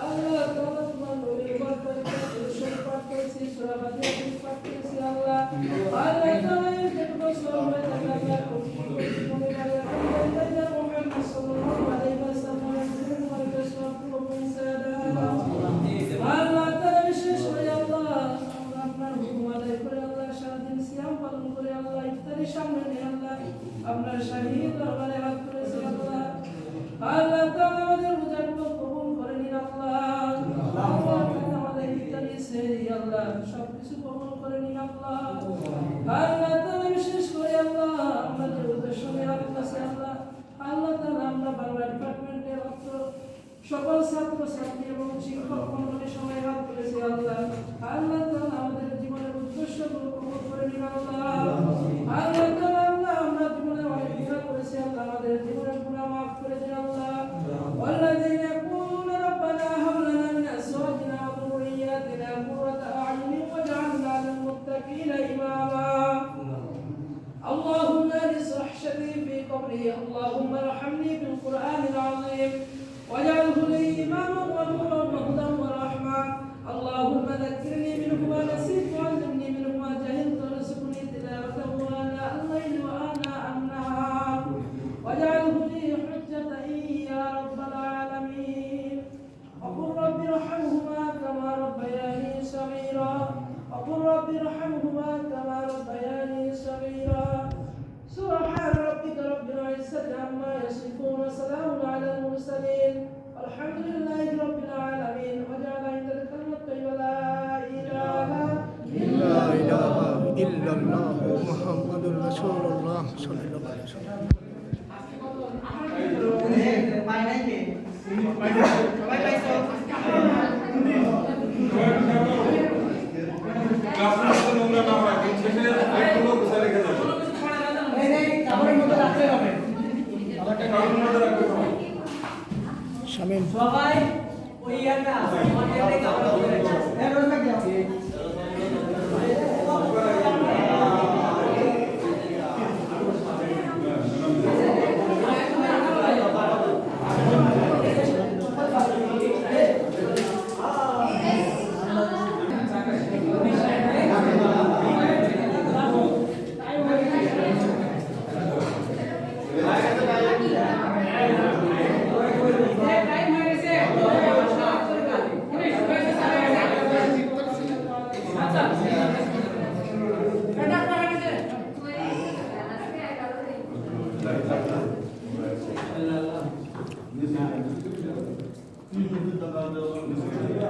আল্লাহ তাআলা তোমার নবীর বরকতে রসুল পাক করেছি সূরা ফাতিহা পাঠ করেছি আল্লাহ তাআলা যেটুকু সওয়াব হয়ে থাকে আল্লাহ মনে করে আল্লাহ মুহাম্মদ সাল্লাল্লাহু আলাইহি ওয়াসাল্লাম তোমার কাছে পৌঁছে দাও আল্লাহ তাআলা বিশেষ করে আল্লাহ আপনার হুকুম আদায় করে আল্লাহ সারাদিন সিয়াম পালন করে আল্লাহ ইফতারের সামনে নিয়ে আল্লাহ আপনার শাহী দরবারে হাত করেছে আল্লাহ তাআলা আমাদের রোজাগুলো কবুল করে নিন আল্লাহ আমাদের ইফতারি সেহরি আল্লাহ সবকিছু কবুল করে নিন আল্লাহ তাআলা বিশেষ করে আল্লাহ আমাদের উদ্দেশ্যে হাত কাছে আল্লাহ তাআলা আমরা বাংলা ডিপার্টমেন্টের সকল ছাত্র ছাত্রী এবং শিক্ষক মণ্ডলী সবাই হাত তুলেছে আল্লাহ তাআলা আমাদের জীবনের উদ্দেশ্যগুলো কবুল করে নিন আল্লাহ তাআলা আমরা জীবনে অনেক গুনাহ করেছি আল্লাহ আমাদের জীবনের গুনাহ মাফ করে দিন আল্লাহ والذين يقولون ربنا هب لنا من ازواجنا وذرياتنا قرة اعين واجعلنا للمتقين اماما اللهم اشرح صدري في قبري اللهم ارحمني بالقران العظيم واجعله لي إماما ونورا وهدى ورحمة اللهم ذكرني منه ما نسيت وعلمني منه ما جهلت وارزقني تلاوته آناء الليل وآناء النهار واجعله لي حجة يا رب العالمين وقل رب ارحمهما كما ربياني صغيرا وقل رب ارحمهما كما ربياني صغيرا سبحان ربك رب العزة عما يصفون وسلام على المرسلين والحمد لله رب العالمين وجعل عند الكلمة الطيبة لا إله إلا الله محمد رسول الله صلى الله عليه وسلم শামিম সবাই ওই একটা আমাদের কাছে Allah